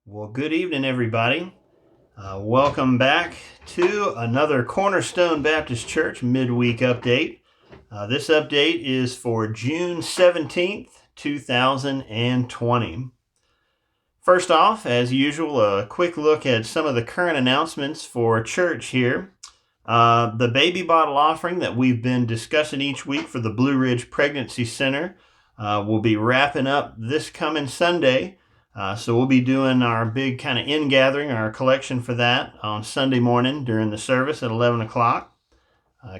Well, good evening, everybody. Welcome back to another Cornerstone Baptist Church midweek update. This update is for June 17th, 2020. First off, as usual, a quick look at some of the current announcements for church here. The baby bottle offering that we've been discussing each week for the Blue Ridge Pregnancy Center will be wrapping up this coming Sunday. So we'll be doing our big kind of in-gathering, our collection for that on Sunday morning during the service at 11 o'clock.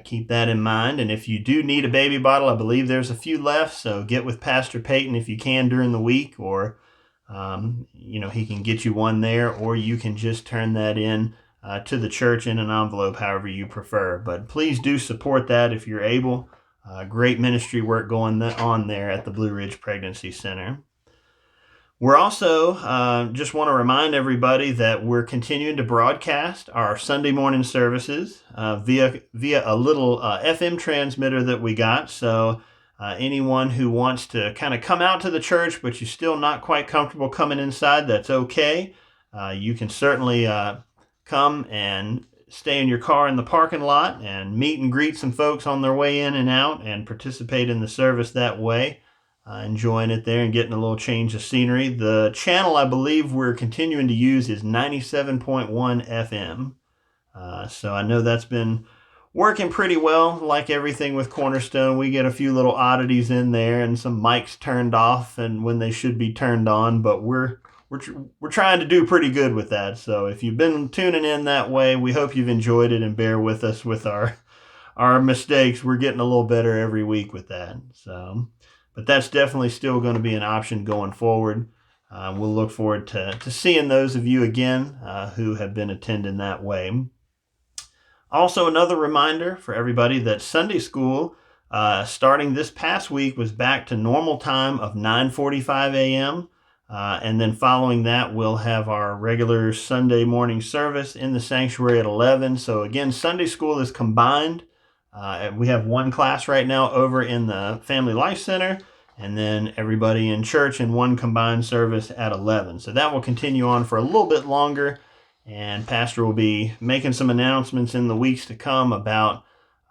Keep that in mind. And if you do need a baby bottle, I believe there's a few left. So get with Pastor Peyton if you can during the week, or he can get you one there, or you can just turn that in to the church in an envelope, however you prefer. But please do support that if you're able. Great ministry work going on there at the Blue Ridge Pregnancy Center. We're also just want to remind everybody that we're continuing to broadcast our Sunday morning services via a little FM transmitter that we got. So anyone who wants to kind of come out to the church, but you're still not quite comfortable coming inside, that's okay. You can certainly come and stay in your car in the parking lot and meet and greet some folks on their way in and out and participate in the service that way. Enjoying it there and getting a little change of scenery. The channel I believe we're continuing to use is 97.1 FM. So I know that's been working pretty well. Like everything with Cornerstone, we get a few little oddities in there and some mics turned off and when they should be turned on, but we're trying to do pretty good with that. So if you've been tuning in that way, we hope you've enjoyed it and bear with us with our mistakes. We're getting a little better every week with that. But that's definitely still going to be an option going forward. We'll look forward to seeing those of you again who have been attending that way. Also, another reminder for everybody that Sunday school, starting this past week, was back to normal time of 9:45 a.m. And then following that, we'll have our regular Sunday morning service in the sanctuary at 11. So again, Sunday school is combined. We have one class right now over in the Family Life Center, and then everybody in church in one combined service at 11. So that will continue on for a little bit longer, and Pastor will be making some announcements in the weeks to come about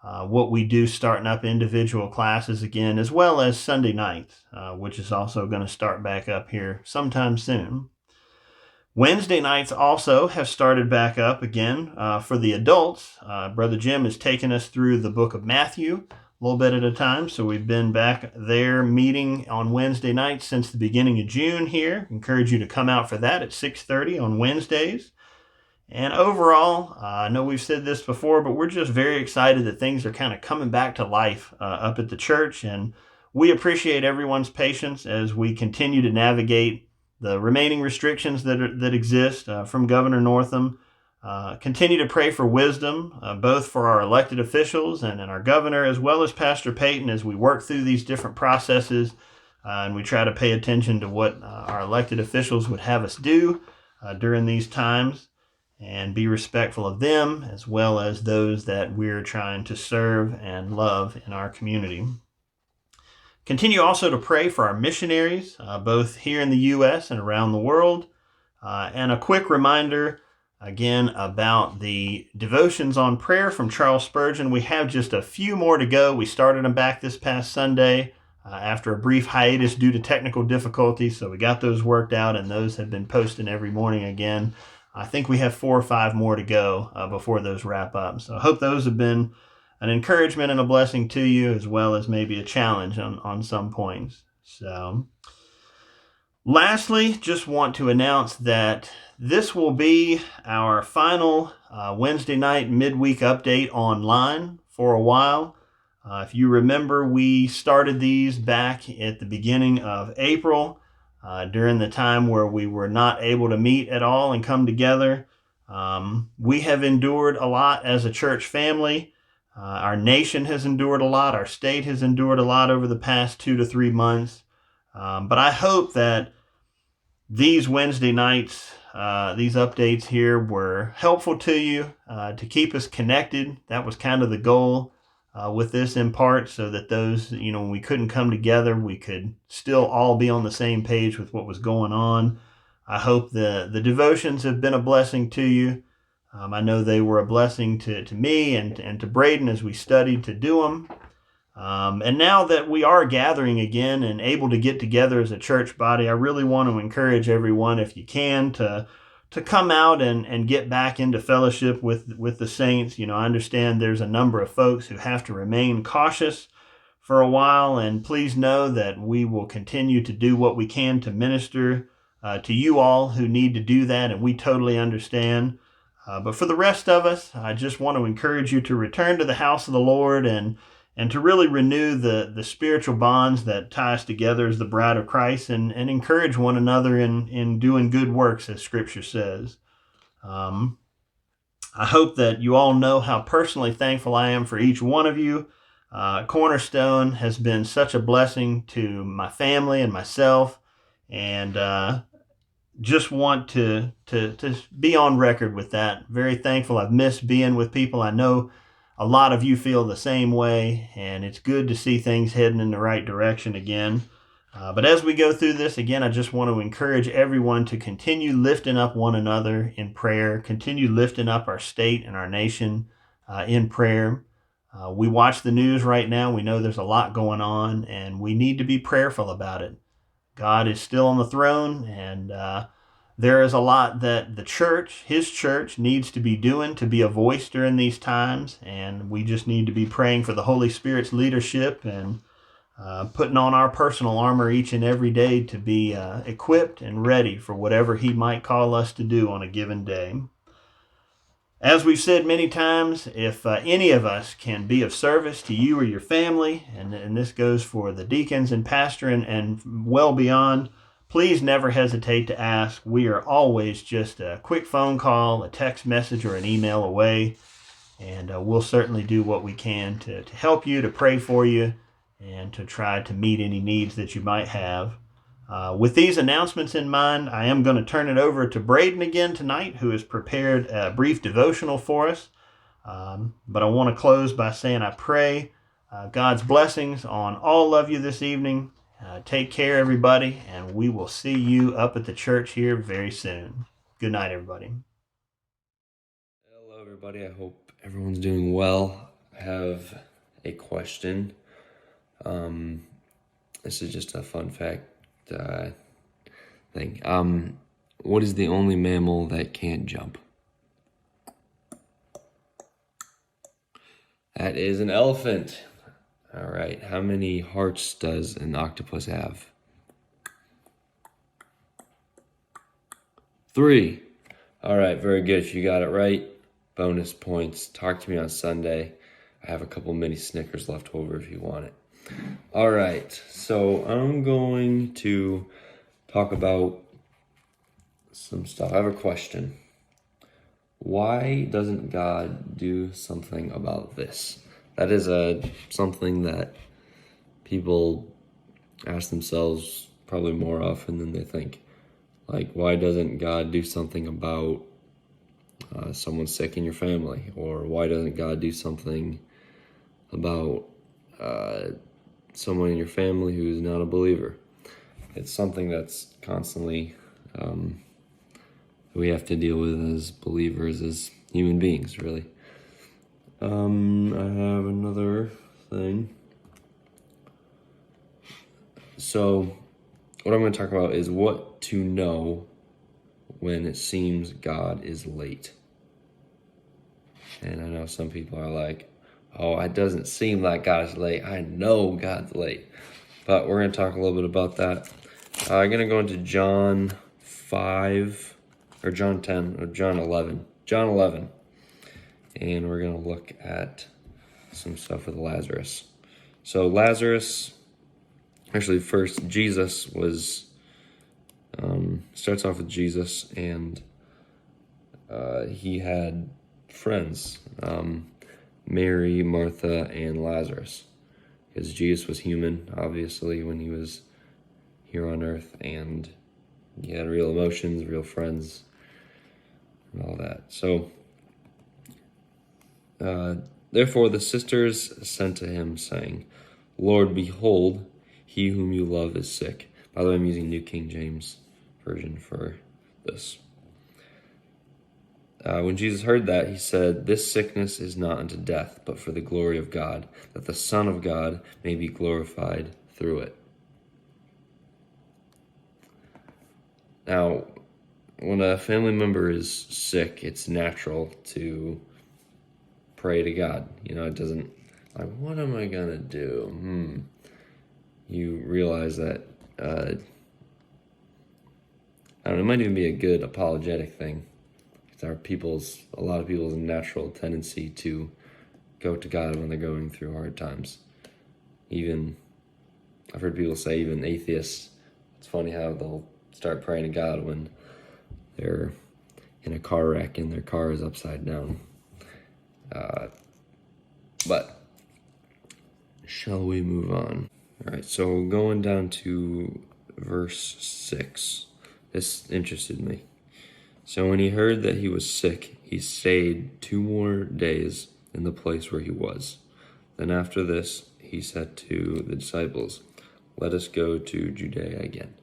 what we do starting up individual classes again, as well as Sunday nights, which is also going to start back up here sometime soon. Wednesday nights also have started back up again for the adults. Brother Jim has taken us through the book of Matthew a little bit at a time. So we've been back there meeting on Wednesday nights since the beginning of June here. Encourage you to come out for that at 6:30 on Wednesdays. And overall, I know we've said this before, but we're just very excited that things are kind of coming back to life up at the church. And we appreciate everyone's patience as we continue to navigate the remaining restrictions that exist from Governor Northam. Continue to pray for wisdom, both for our elected officials and our governor, as well as Pastor Peyton, as we work through these different processes and we try to pay attention to what our elected officials would have us do during these times, and be respectful of them as well as those that we're trying to serve and love in our community. Continue also to pray for our missionaries, both here in the U.S. and around the world. And a quick reminder, again, about the devotions on prayer from Charles Spurgeon. We have just a few more to go. We started them back this past Sunday after a brief hiatus due to technical difficulties. So we got those worked out, and those have been posted every morning again. I think we have 4 or 5 more to go before those wrap up. So I hope those have been an encouragement and a blessing to you, as well as maybe a challenge on some points. So lastly, just want to announce that this will be our final Wednesday night midweek update online for a while. If you remember, we started these back at the beginning of April during the time where we were not able to meet at all and come together. We have endured a lot as a church family. Our nation has endured a lot. Our state has endured a lot over the past 2 to 3 months. But I hope that these Wednesday nights, these updates here were helpful to you to keep us connected. That was kind of the goal with this in part, so that those, when we couldn't come together, we could still all be on the same page with what was going on. I hope the devotions have been a blessing to you. I know they were a blessing to me and to Braden as we studied to do them. And now that we are gathering again and able to get together as a church body, I really want to encourage everyone, if you can, to come out and get back into fellowship with the saints. You know, I understand there's a number of folks who have to remain cautious for a while, and please know that we will continue to do what we can to minister to you all who need to do that, and we totally understand. But for the rest of us, I just want to encourage you to return to the house of the Lord and to really renew the spiritual bonds that tie us together as the bride of Christ, and encourage one another in doing good works, as Scripture says. I hope that you all know how personally thankful I am for each one of you. Cornerstone has been such a blessing to my family and myself, and just want to be on record with that. Very thankful. I've missed being with people. I know a lot of you feel the same way, and it's good to see things heading in the right direction again. But as we go through this, again, I just want to encourage everyone to continue lifting up one another in prayer, continue lifting up our state and our nation in prayer. We watch the news right now. We know there's a lot going on, and we need to be prayerful about it. God is still on the throne, and there is a lot that the church, his church, needs to be doing to be a voice during these times, and we just need to be praying for the Holy Spirit's leadership and putting on our personal armor each and every day to be equipped and ready for whatever he might call us to do on a given day. As we've said many times, if any of us can be of service to you or your family, and this goes for the deacons and pastor and well beyond, please never hesitate to ask. We are always just a quick phone call, a text message, or an email away, and we'll certainly do what we can to help you, to pray for you, and to try to meet any needs that you might have. With these announcements in mind, I am going to turn it over to Braden again tonight, who has prepared a brief devotional for us. But I want to close by saying I pray God's blessings on all of you this evening. Take care, everybody, and we will see you up at the church here very soon. Good night, everybody. Hello, everybody. I hope everyone's doing well. I have a question. This is just a fun fact thing. What is the only mammal that can't jump? That is an elephant. All right. How many hearts does an octopus have? 3. All right. Very good. If you got it right, bonus points. Talk to me on Sunday. I have a couple mini Snickers left over if you want it. All right. So I'm going to talk about some stuff. I have a question. Why doesn't God do something about this? That is something that people ask themselves probably more often than they think. Like, why doesn't God do something about someone sick in your family? Or why doesn't God do something about someone in your family who's not a believer? It's something that's constantly we have to deal with as believers, as human beings, really. I have another thing. So what I'm going to talk about is what to know when it seems God is late. And I know some people are like, oh, it doesn't seem like God is late. I know God's late. But we're going to talk a little bit about that. I'm going to go into John 5, or John 10, or John 11. John 11. And we're going to look at some stuff with Lazarus. So Lazarus, actually first, Jesus was, starts off with Jesus, and he had friends, Mary, Martha, and Lazarus. Because Jesus was human, obviously, when he was here on earth, and he had real emotions, real friends, and all that. So, therefore the sisters sent to him, saying, Lord, behold, he whom you love is sick. By the way, I'm using New King James Version for this. When Jesus heard that, he said, "This sickness is not unto death, but for the glory of God, that the Son of God may be glorified through it." Now, when a family member is sick, it's natural to pray to God. It doesn't, like, what am I going to do? You realize that, I don't know, it might even be a good apologetic thing. It's a lot of people's natural tendency to go to God when they're going through hard times. I've heard people say, even atheists, it's funny how they'll start praying to God when they're in a car wreck and their car is upside down. But shall we move on? All right, so going down to verse 6. This interested me. So when he heard that he was sick, he stayed 2 more days in the place where he was. Then after this, he said to the disciples, "Let us go to Judea again."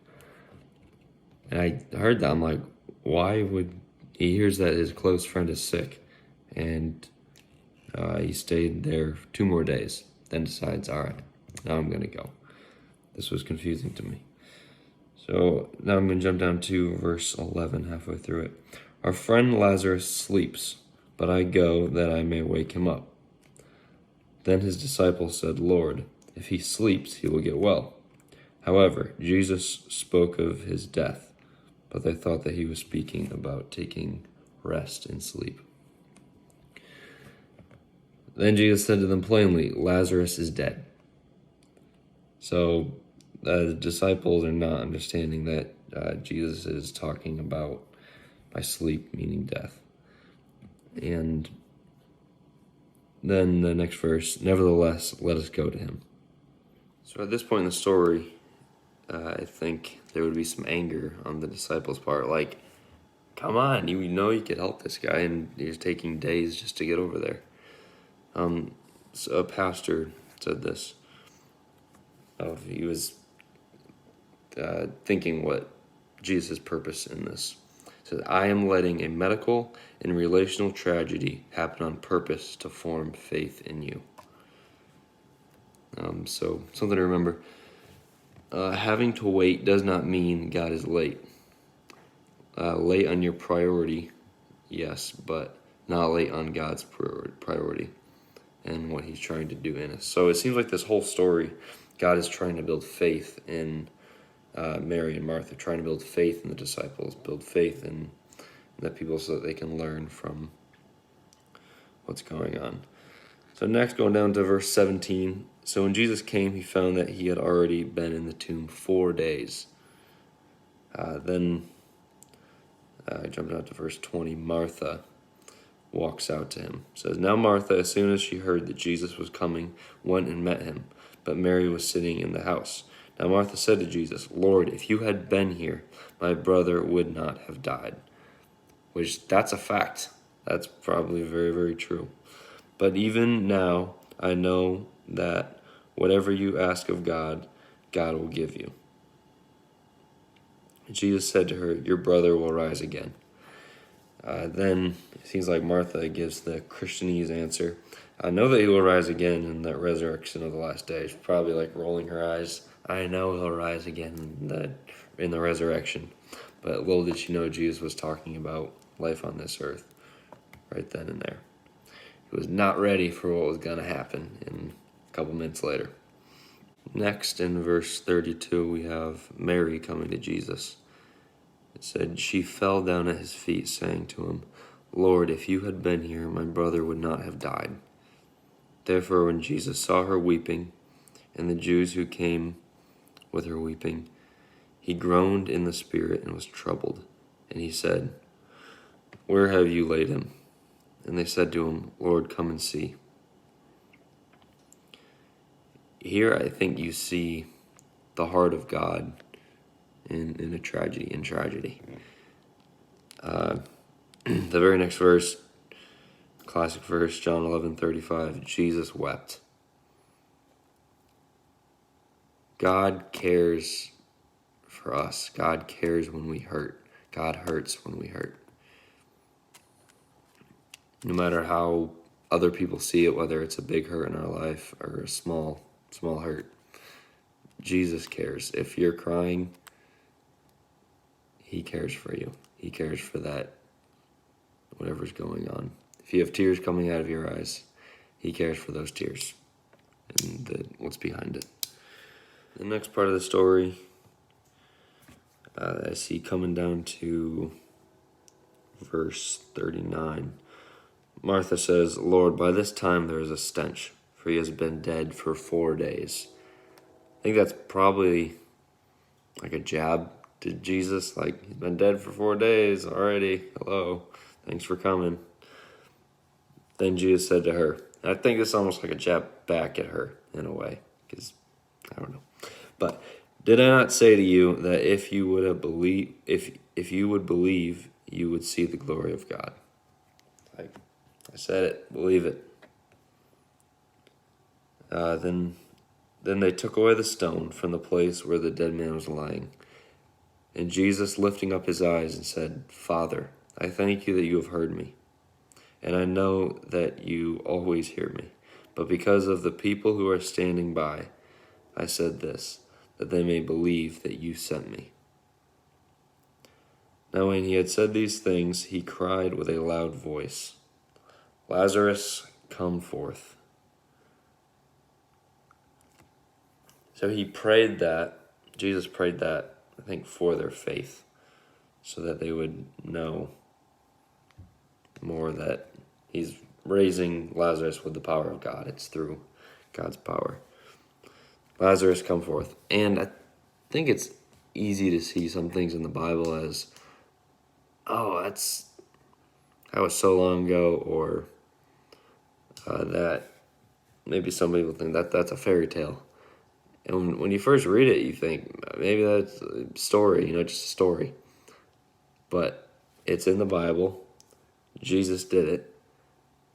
And I heard that, I'm like, why would he hears that his close friend is sick, and he stayed there 2 more days, then decides, all right, now I'm going to go. This was confusing to me. So now I'm going to jump down to verse 11, halfway through it. "Our friend Lazarus sleeps, but I go that I may wake him up." Then his disciples said, "Lord, if he sleeps, he will get well." However, Jesus spoke of his death, but they thought that he was speaking about taking rest and sleep. Then Jesus said to them plainly, "Lazarus is dead." So the disciples are not understanding that Jesus is talking about by sleep, meaning death. And then the next verse, "Nevertheless, let us go to him." So at this point in the story, I think there would be some anger on the disciples' part. Like, come on, you know you could help this guy, and he's taking days just to get over there. So a pastor said this. He was thinking what Jesus' purpose in this. He said, "I am letting a medical and relational tragedy happen on purpose to form faith in you." So something to remember. Having to wait does not mean God is late. Late on your priority, yes, but not late on God's priority and what he's trying to do in us. So it seems like this whole story, God is trying to build faith in Mary and Martha, trying to build faith in the disciples, build faith in the people so that they can learn from what's going on. So next, going down to verse 17. "So when Jesus came, he found that he had already been in the tomb 4 days. Then I jumped out to verse 20. Martha walks out to him. It says, "Now Martha, as soon as she heard that Jesus was coming, went and met him, but Mary was sitting in the house. Now Martha said to Jesus, 'Lord, if you had been here, my brother would not have died.'" Which, that's a fact. That's probably very, very true. "But even now, I know that whatever you ask of God, God will give you." And Jesus said to her, "Your brother will rise again." Then it seems like Martha gives the Christianese answer. "I know that he will rise again in the resurrection of the last days." Probably like rolling her eyes. I know he'll rise again in the resurrection. But little did she know Jesus was talking about life on this earth right then and there. He was not ready for what was going to happen in a couple minutes later. Next, in verse 32, we have Mary coming to Jesus. It said, "She fell down at his feet, saying to him, 'Lord, if you had been here, my brother would not have died.' Therefore, when Jesus saw her weeping, and the Jews who came with her weeping, he groaned in the spirit and was troubled. And he said, 'Where have you laid him?' And they said to him, 'Lord, come and see.'" Here I think you see the heart of God in a tragedy. The very next verse, classic verse, John 11:35, Jesus wept. God cares for us. God cares when we hurt. God hurts when we hurt. No matter how other people see it, whether it's a big hurt in our life or a small hurt, Jesus cares. If you're crying, he cares for you. He cares for that, whatever's going on. If you have tears coming out of your eyes, he cares for those tears and what's behind it. The next part of the story, I see coming down to verse 39. Martha says, "Lord, by this time there is a stench, for he has been dead for 4 days." I think that's probably like a jab to Jesus, like, he's been dead for 4 days already. Hello, thanks for coming. Then Jesus said to her, I think it's almost like a jab back at her in a way, because I don't know. But did I not say to you that if you would have believed, if you would believe, you would see the glory of God? Like, I said it, believe it. Then they took away the stone from the place where the dead man was lying. And Jesus, lifting up his eyes, and said, Father, I thank you that you have heard me. And I know that you always hear me. But because of the people who are standing by, I said this, that they may believe that you sent me. Now when he had said these things, he cried with a loud voice, Lazarus, come forth. So he prayed that, Jesus prayed that, I think, for their faith, so that they would know more that he's raising Lazarus with the power of God. It's through God's power. Lazarus, come forth. And I think it's easy to see some things in the Bible as, oh, that was so long ago, or that maybe some people think that's a fairy tale. And when you first read it, you think, maybe that's a story, just a story. But it's in the Bible. Jesus did it.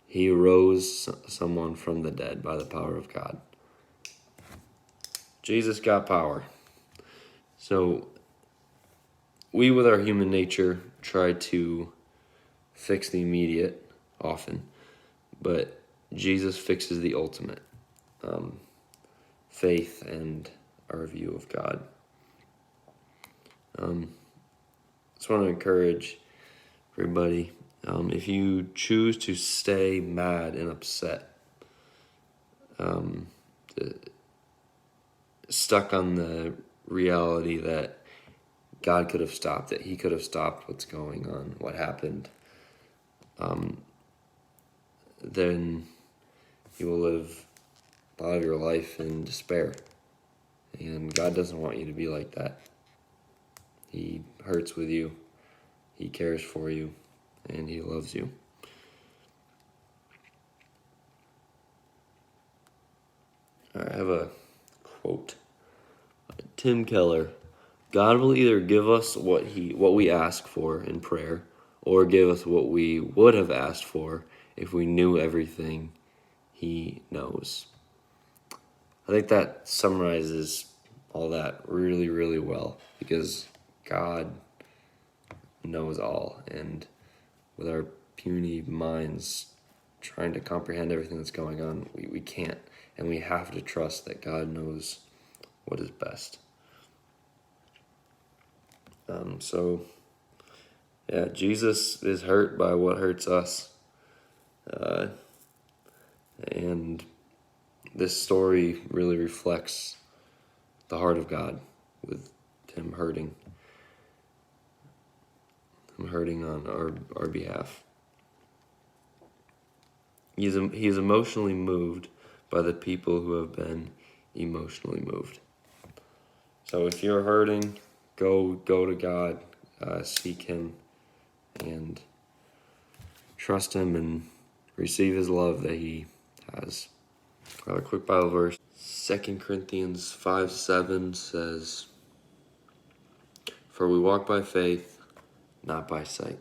He rose someone from the dead by the power of God. Jesus got power. So we, with our human nature, try to fix the immediate often, but Jesus fixes the ultimate. Faith and our view of God. Just want to encourage everybody, if you choose to stay mad and upset, stuck on the reality that God could have stopped it, he could have stopped what's going on, what happened, then you will live a lot of your life in despair. And God doesn't want you to be like that. He hurts with you. He cares for you. And he loves you. All right, I have a quote. Tim Keller. God will either give us what we ask for in prayer, or give us what we would have asked for if we knew everything he knows. I think that summarizes all that really, really well, because God knows all, and with our puny minds trying to comprehend everything that's going on, we can't, and we have to trust that God knows what is best. Jesus is hurt by what hurts us, and this story really reflects the heart of God, with him hurting on our behalf. He is emotionally moved by the people who have been emotionally moved. So if you're hurting, go to God, seek him, and trust him and receive his love that he has. A quick Bible verse. 2 Corinthians 5:7 says, For we walk by faith, not by sight.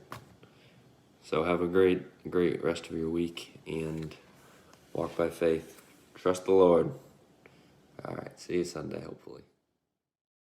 So have a great rest of your week, and walk by faith. Trust the Lord. All right, see you Sunday, hopefully.